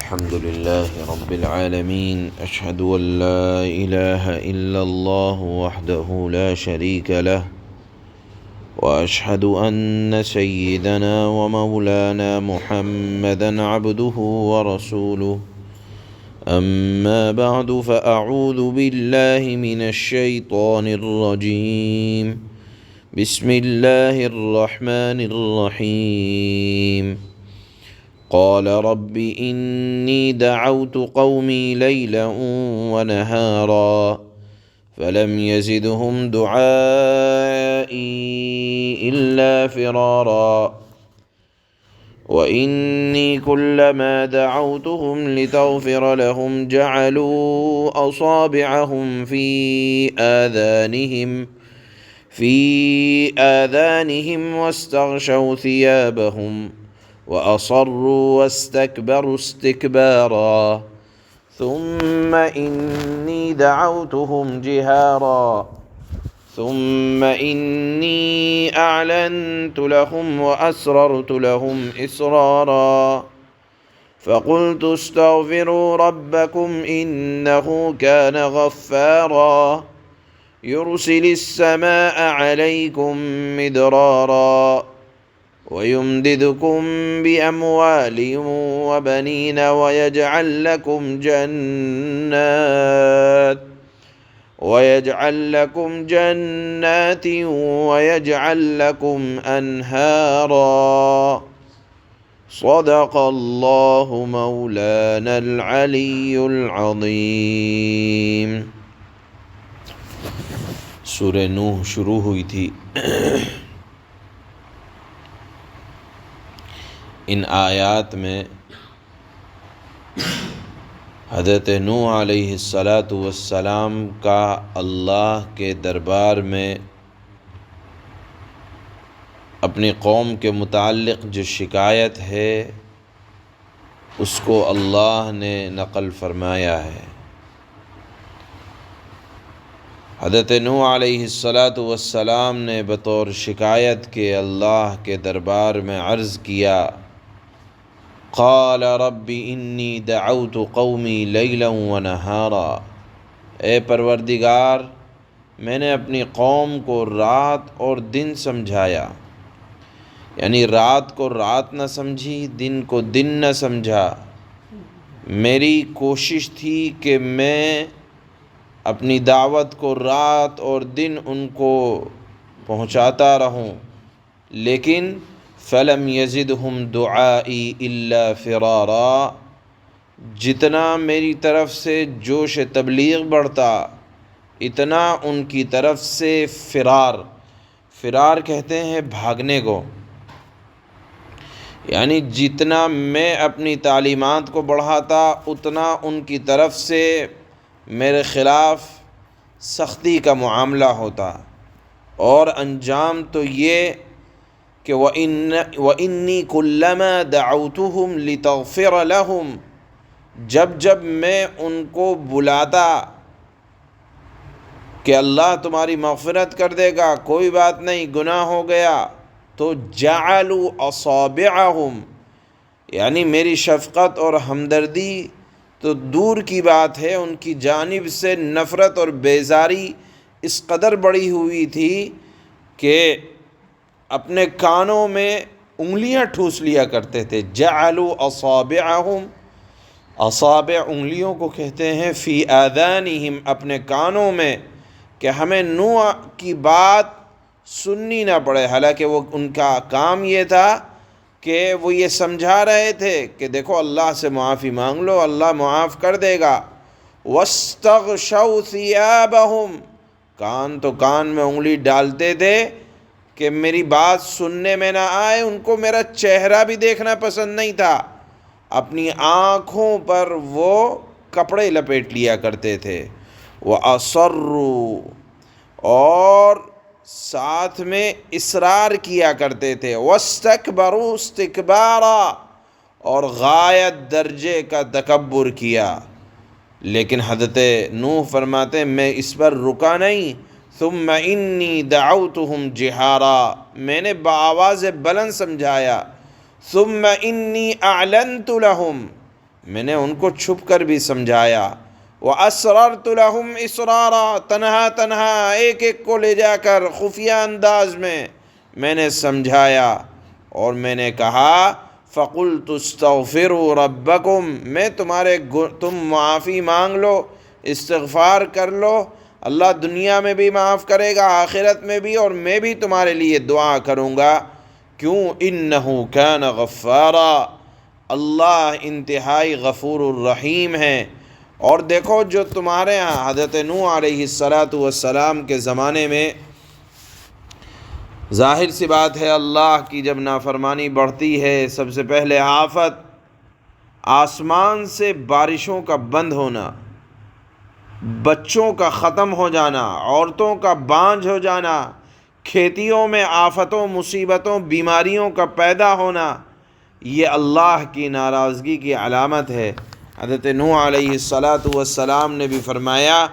الحمد لله رب العالمين أشهد أن لا إله إلا الله وحده لا شريك له وأشهد أن سيدنا ومولانا محمدا عبده ورسوله أما بعد فأعوذ بالله من الشيطان الرجيم بسم الله الرحمن الرحيم قال رب إني دعوت قومي ليلا ونهارا فلم يزدهم دعائي إلا فرارا وإني كلما دعوتهم لتغفر لهم جعلوا أصابعهم في آذانهم واستغشوا ثيابهم وأصروا واستكبروا استكبارا ثم إني دعوتهم جهارا ثم إني أعلنت لهم وأسررت لهم إسرارا فقلت استغفروا ربكم إنه كان غفارا يرسل السماء عليكم مدرارا ويمددكم بأموال وبنين ويجعل لكم جنات ويجعل لكم أنهارا صدق الله مولانا العلي العظيم۔ سورہ نوح شروع ہوئی تھی۔ ان آیات میں حضرت نوح علیہ السلام کا اللہ کے دربار میں اپنی قوم کے متعلق جو شکایت ہے اس کو اللہ نے نقل فرمایا ہے۔ حضرت نوح علیہ السلام نے بطور شکایت کے اللہ کے دربار میں عرض کیا، قال رب انی دعوت قومی لیلا ونہارا، اے پروردگار میں نے اپنی قوم کو رات اور دن سمجھایا، یعنی رات کو رات نہ سمجھی، دن کو دن نہ سمجھا۔ میری کوشش تھی کہ میں اپنی دعوت کو رات اور دن ان کو پہنچاتا رہوں، لیکن فلم یزدہم دعائی الا فرارا، جتنا میری طرف سے جوش تبلیغ بڑھتا اتنا ان کی طرف سے فرار کہتے ہیں بھاگنے کو، یعنی جتنا میں اپنی تعلیمات کو بڑھاتا اتنا ان کی طرف سے میرے خلاف سختی کا معاملہ ہوتا، اور انجام تو یہ کہ وَإِنِّي كُلَّمَا دَعَوْتُهُمْ لِتَغْفِرَ لَهُمْ، جب میں ان کو بلاتا کہ اللہ تمہاری مغفرت کر دے گا، کوئی بات نہیں، گناہ ہو گیا، تو جَعَلُوا أَصَابِعَهُمْ، یعنی میری شفقت اور ہمدردی تو دور کی بات ہے، ان کی جانب سے نفرت اور بیزاری اس قدر بڑی ہوئی تھی کہ اپنے کانوں میں انگلیاں ٹھوس لیا کرتے تھے۔ جعلوا اصابعہم، اصابع انگلیوں کو کہتے ہیں، فی آذانہم، اپنے کانوں میں، کہ ہمیں نوح کی بات سننی نہ پڑے، حالانکہ وہ ان کا کام یہ تھا کہ وہ یہ سمجھا رہے تھے کہ دیکھو اللہ سے معافی مانگ لو، اللہ معاف کر دے گا۔ واستغشوا ثیابہم، کان تو کان میں انگلی ڈالتے تھے کہ میری بات سننے میں نہ آئے، ان کو میرا چہرہ بھی دیکھنا پسند نہیں تھا، اپنی آنکھوں پر وہ کپڑے لپیٹ لیا کرتے تھے۔ وَأَصَرُّوا، اور ساتھ میں اصرار کیا کرتے تھے، وَاسْتَكْبَرُوا اسْتِكْبَارًا، اور غایت درجے کا تکبر کیا۔ لیکن حضرت نوح فرماتے ہیں میں اس پر رکا نہیں، ثم انی دعوتہم جہارا، میں نے بآواز بلند سمجھایا، ثم انی اعلنت لہم، میں نے ان کو چھپ کر بھی سمجھایا۔ وَأَسْرَرْتُ لَهُمْ إِسْرَارًا، تنہا تنہا ایک ایک کو لے جا کر خفیہ انداز میں نے سمجھایا، اور میں نے کہا فَقُلْتُ اسْتَغْفِرُوا رَبَّكُمْ، تم معافی مانگ لو، استغفار کر لو، اللہ دنیا میں بھی معاف کرے گا، آخرت میں بھی، اور میں بھی تمہارے لیے دعا کروں گا۔ کیوں؟ اِنَّهُ كَانَ غَفَّارًا، اللہ انتہائی غفور الرحیم ہے۔ اور دیکھو جو تمہارے ہاں حضرت نوح علیہ السلام کے زمانے میں، ظاہر سی بات ہے اللہ کی جب نافرمانی بڑھتی ہے، سب سے پہلے آفت آسمان سے بارشوں کا بند ہونا، بچوں کا ختم ہو جانا، عورتوں کا بانجھ ہو جانا، کھیتیوں میں آفتوں، مصیبتوں، بیماریوں کا پیدا ہونا، یہ اللہ کی ناراضگی کی علامت ہے۔ حضرت نوح علیہ السلام نے بھی فرمایا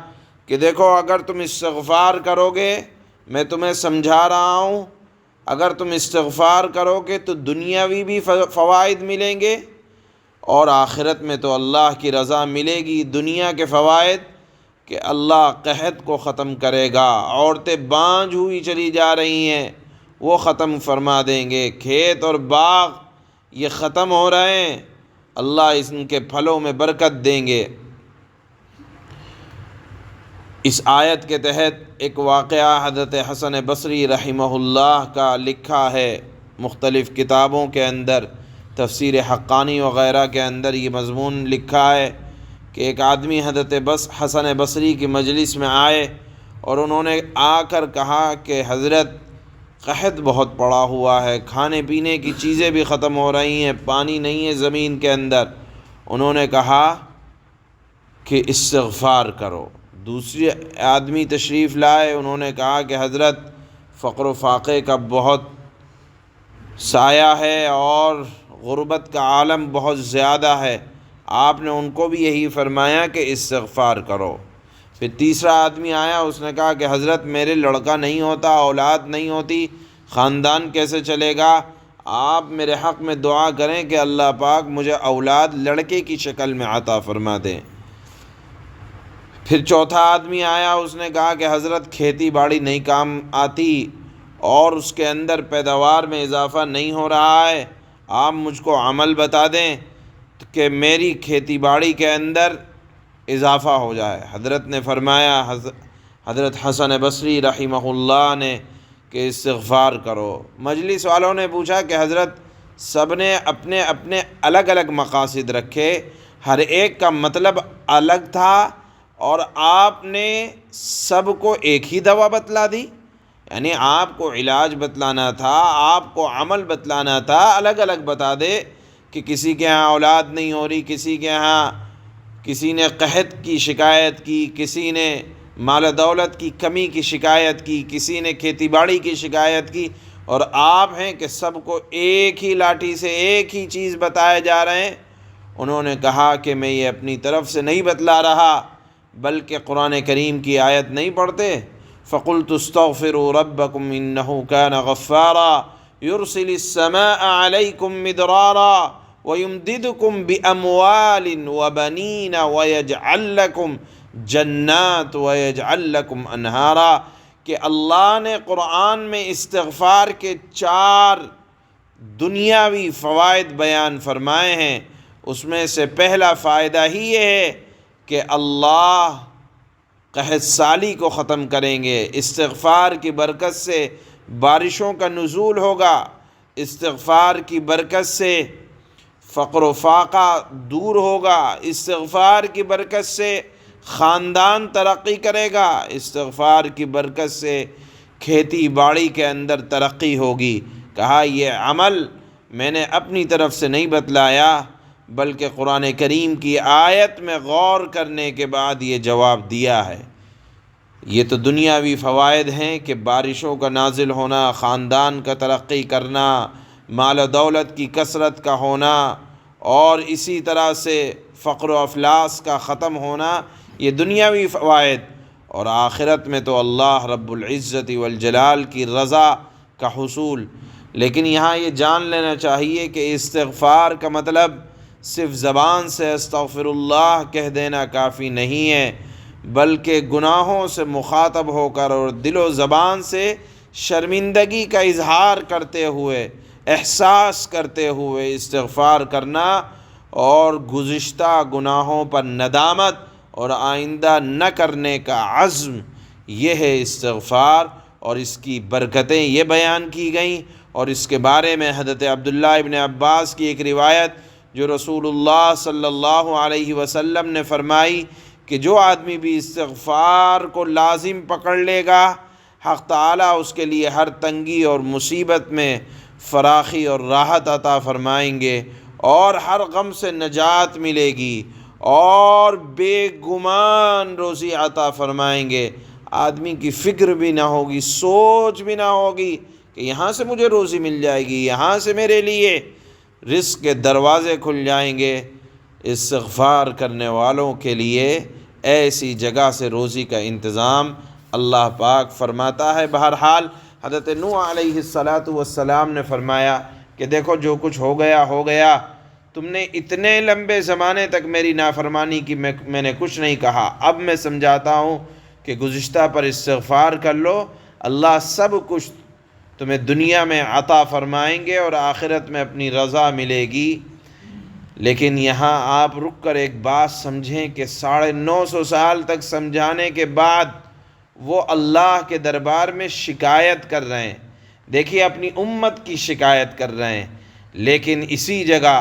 کہ دیکھو اگر تم استغفار کرو گے، میں تمہیں سمجھا رہا ہوں، اگر تم استغفار کرو گے تو دنیاوی بھی فوائد ملیں گے اور آخرت میں تو اللہ کی رضا ملے گی۔ دنیا کے فوائد کہ اللہ قحط کو ختم کرے گا، عورتیں بانجھ ہوئی چلی جا رہی ہیں وہ ختم فرما دیں گے، کھیت اور باغ یہ ختم ہو رہے ہیں، اللہ ان کے پھلوں میں برکت دیں گے۔ اس آیت کے تحت ایک واقعہ حضرت حسن بصری رحمہ اللہ کا لکھا ہے، مختلف کتابوں کے اندر، تفسیر حقانی وغیرہ کے اندر یہ مضمون لکھا ہے کہ ایک آدمی حضرت حسن بصری کی مجلس میں آئے اور انہوں نے آ کر کہا کہ حضرت قحط بہت پڑا ہوا ہے، کھانے پینے کی چیزیں بھی ختم ہو رہی ہیں، پانی نہیں ہے زمین کے اندر۔ انہوں نے کہا کہ استغفار کرو۔ دوسرے آدمی تشریف لائے، انہوں نے کہا کہ حضرت فقر و فاقے کا بہت سایہ ہے اور غربت کا عالم بہت زیادہ ہے، آپ نے ان کو بھی یہی فرمایا کہ استغفار کرو۔ پھر تیسرا آدمی آیا، اس نے کہا کہ حضرت میرے لڑکا نہیں ہوتا، اولاد نہیں ہوتی، خاندان کیسے چلے گا؟ آپ میرے حق میں دعا کریں کہ اللہ پاک مجھے اولاد لڑکے کی شکل میں عطا فرما دیں۔ پھر چوتھا آدمی آیا، اس نے کہا کہ حضرت کھیتی باڑی نہیں کام آتی اور اس کے اندر پیداوار میں اضافہ نہیں ہو رہا ہے، آپ مجھ کو عمل بتا دیں کہ میری کھیتی باڑی کے اندر اضافہ ہو جائے۔ حضرت نے فرمایا، حضرت حسن بصری رحمہ اللہ نے، کہ استغفار کرو۔ مجلس والوں نے پوچھا کہ حضرت سب نے اپنے اپنے الگ الگ مقاصد رکھے، ہر ایک کا مطلب الگ تھا اور آپ نے سب کو ایک ہی دوا بتلا دی؟ یعنی آپ کو علاج بتلانا تھا، آپ کو عمل بتلانا تھا، الگ الگ بتا دے کہ کسی کے ہاں اولاد نہیں ہو رہی، کسی کے ہاں کسی نے قحط کی شکایت کی، کسی نے مال و دولت کی کمی کی شکایت کی، کسی نے کھیتی باڑی کی شکایت کی، اور آپ ہیں کہ سب کو ایک ہی لاٹھی سے ایک ہی چیز بتائے جا رہے ہیں۔ انہوں نے کہا کہ میں یہ اپنی طرف سے نہیں بتلا رہا، بلکہ قرآن کریم کی آیت نہیں پڑھتے، فَقُلْتُ اسْتَغْفِرُوا رَبَّكُمْ إِنَّهُ كَانَ غَفَّارًا يُرْسِلِ السَّمَاءَ عَلَيْكُمْ مِدْرَارًا وَيُمْدِدْكُمْ بِأَمْوَالٍ وَبَنِينَ وَيَجْعَلْ لَكُمْ جَنَّاتٍ وَيَجْعَلْ لَكُمْ أَنْهَارًا، کہ اللہ نے قرآن میں استغفار کے 4 دنیاوی فوائد بیان فرمائے ہیں۔ اس میں سے پہلا فائدہ ہی یہ ہے کہ اللہ قحط سالی کو ختم کریں گے، استغفار کی برکت سے بارشوں کا نزول ہوگا، استغفار کی برکت سے فقر و فاقہ دور ہوگا، استغفار کی برکت سے خاندان ترقی کرے گا، استغفار کی برکت سے کھیتی باڑی کے اندر ترقی ہوگی۔ کہا یہ عمل میں نے اپنی طرف سے نہیں بتلایا، بلکہ قرآن کریم کی آیت میں غور کرنے کے بعد یہ جواب دیا ہے۔ یہ تو دنیاوی فوائد ہیں کہ بارشوں کا نازل ہونا، خاندان کا ترقی کرنا، مال و دولت کی کثرت کا ہونا، اور اسی طرح سے فقر و افلاس کا ختم ہونا، یہ دنیاوی فوائد، اور آخرت میں تو اللہ رب العزت والجلال کی رضا کا حصول۔ لیکن یہاں یہ جان لینا چاہیے کہ استغفار کا مطلب صرف زبان سے استغفر اللہ کہہ دینا کافی نہیں ہے، بلکہ گناہوں سے مخاطب ہو کر اور دل و زبان سے شرمندگی کا اظہار کرتے ہوئے، احساس کرتے ہوئے استغفار کرنا اور گزشتہ گناہوں پر ندامت اور آئندہ نہ کرنے کا عزم، یہ ہے استغفار۔ اور اس کی برکتیں یہ بیان کی گئیں، اور اس کے بارے میں حضرت عبداللہ ابن عباس کی ایک روایت جو رسول اللہ صلی اللہ علیہ وسلم نے فرمائی کہ جو آدمی بھی استغفار کو لازم پکڑ لے گا، حق تعالیٰ اس کے لیے ہر تنگی اور مصیبت میں فراخی اور راحت عطا فرمائیں گے، اور ہر غم سے نجات ملے گی، اور بے گمان روزی عطا فرمائیں گے۔ آدمی کی فکر بھی نہ ہوگی، سوچ بھی نہ ہوگی کہ یہاں سے مجھے روزی مل جائے گی، یہاں سے میرے لیے رزق کے دروازے کھل جائیں گے۔ استغفار کرنے والوں کے لیے ایسی جگہ سے روزی کا انتظام اللہ پاک فرماتا ہے۔ بہرحال حضرت نوح علیہ السلام نے فرمایا کہ دیکھو جو کچھ ہو گیا، تم نے اتنے لمبے زمانے تک میری نافرمانی کی، میں نے کچھ نہیں کہا، اب میں سمجھاتا ہوں کہ گزشتہ پر استغفار کر لو، اللہ سب کچھ تمہیں دنیا میں عطا فرمائیں گے اور آخرت میں اپنی رضا ملے گی۔ لیکن یہاں آپ رک کر ایک بات سمجھیں کہ 950 سال تک سمجھانے کے بعد وہ اللہ کے دربار میں شکایت کر رہے ہیں، دیکھیے اپنی امت کی شکایت کر رہے ہیں، لیکن اسی جگہ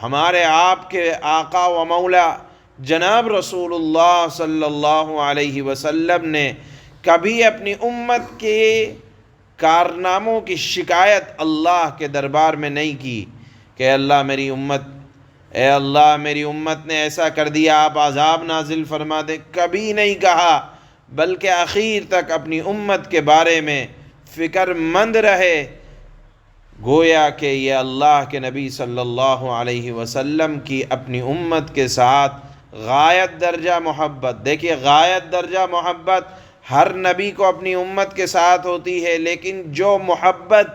ہمارے آپ کے آقا و مولا جناب رسول اللہ صلی اللہ علیہ وسلم نے کبھی اپنی امت کے کارناموں کی شکایت اللہ کے دربار میں نہیں کی کہ اے اللہ میری امت نے ایسا کر دیا، آپ عذاب نازل فرما دیں، کبھی نہیں کہا، بلکہ آخر تک اپنی امت کے بارے میں فکر مند رہے، گویا کہ یہ اللہ کے نبی صلی اللہ علیہ وسلم کی اپنی امت کے ساتھ غایت درجہ محبت۔ دیکھیے غایت درجہ محبت ہر نبی کو اپنی امت کے ساتھ ہوتی ہے، لیکن جو محبت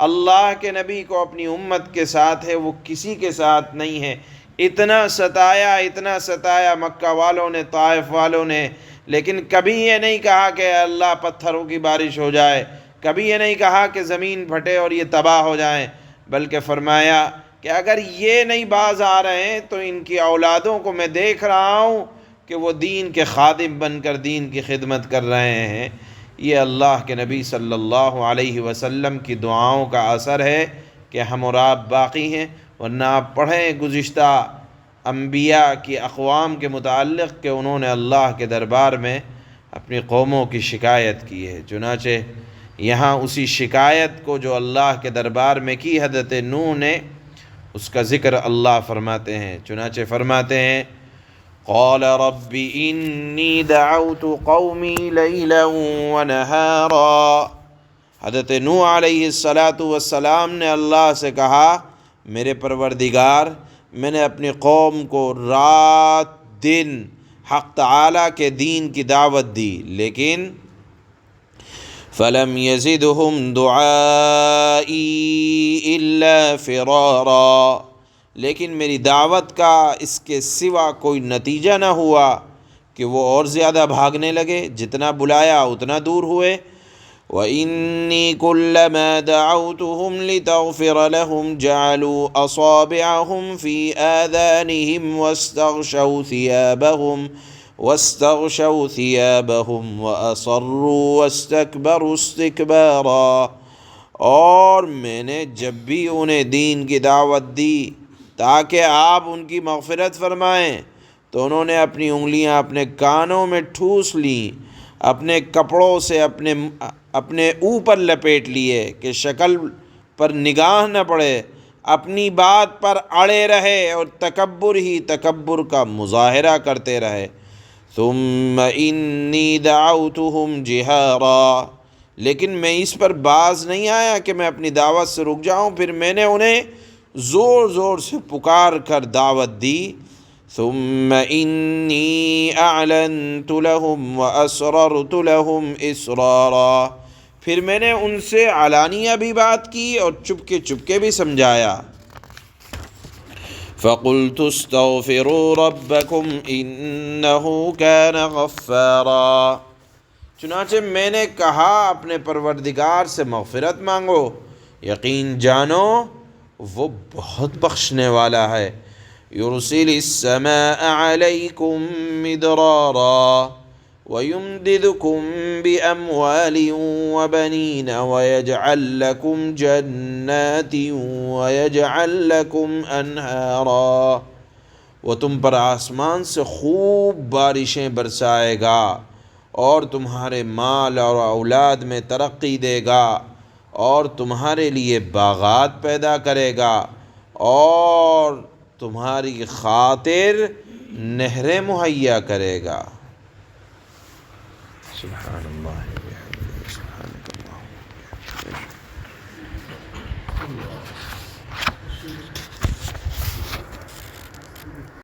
اللہ کے نبی کو اپنی امت کے ساتھ ہے وہ کسی کے ساتھ نہیں ہے۔ اتنا ستایا مکہ والوں نے، طائف والوں نے، لیکن کبھی یہ نہیں کہا کہ اللہ پتھروں کی بارش ہو جائے، کبھی یہ نہیں کہا کہ زمین پھٹے اور یہ تباہ ہو جائیں، بلکہ فرمایا کہ اگر یہ نہیں باز آ رہے ہیں تو ان کی اولادوں کو میں دیکھ رہا ہوں کہ وہ دین کے خادم بن کر دین کی خدمت کر رہے ہیں۔ یہ اللہ کے نبی صلی اللہ علیہ وسلم کی دعاؤں کا اثر ہے کہ ہم اور آپ باقی ہیں، ورنہ آپ پڑھیں گزشتہ انبیاء کی اقوام کے متعلق کہ انہوں نے اللہ کے دربار میں اپنی قوموں کی شکایت کی ہے۔ چنانچہ یہاں اسی شکایت کو جو اللہ کے دربار میں کی حضرت نوح نے، اس کا ذکر اللہ فرماتے ہیں۔ چنانچہ فرماتے ہیں قال رب انی دعوت قومی لیلا ونہارا۔ حضرت نوح علیہ السلام نے اللہ سے کہا میرے پروردگار، میں نے اپنی قوم کو رات دن حق تعالیٰ کے دین کی دعوت دی، لیکن فَلَمْ يَزِدْهُمْ دُعَائِي إِلَّا فِرَارًا، لیکن میری دعوت کا اس کے سوا کوئی نتیجہ نہ ہوا کہ وہ اور زیادہ بھاگنے لگے، جتنا بلایا اتنا دور ہوئے۔ وَإِنِّي كُلَّمَا دَعَوْتُهُمْ لِتَغْفِرَ لَهُمْ جَعَلُوا أَصَابِعَهُمْ فِي آذَانِهِمْ واستغشوا ثيابهم وأصروا واستكبروا استكبارا۔ اور میں نے جب بھی انہیں دین کی دعوت دی تاکہ آپ ان کی مغفرت فرمائیں تو انہوں نے اپنی انگلیاں اپنے کانوں میں ٹھوس لیں، اپنے کپڑوں سے اپنے اوپر لپیٹ لیے کہ شکل پر نگاہ نہ پڑے، اپنی بات پر اڑے رہے اور تکبر کا مظاہرہ کرتے رہے۔ ثم انی دعوتہم جہارا، لیکن میں اس پر باز نہیں آیا کہ میں اپنی دعوت سے رک جاؤں، پھر میں نے انہیں زور زور سے پکار کر دعوت دی۔ ثم انی اعلنت لہم واسررت لہم اسرارا، پھر میں نے ان سے علانیہ بھی بات کی اور چپکے چپکے بھی سمجھایا۔ فقلت استغفروا ربکم انہ کان غفارا، چنانچہ میں نے کہا اپنے پروردگار سے مغفرت مانگو، یقین جانو وہ بہت بخشنے والا ہے۔ یرسل السماء علیکم مدرارا ویمددکم باموال وبنین ویجعل لکم جنات ویجعل لکم انہارا، وہ تم پر آسمان سے خوب بارشیں برسائے گا اور تمہارے مال اور اولاد میں ترقی دے گا اور تمہارے لیے باغات پیدا کرے گا اور تمہاری خاطر نہریں مہیا کرے گا۔ سبحان اللہ۔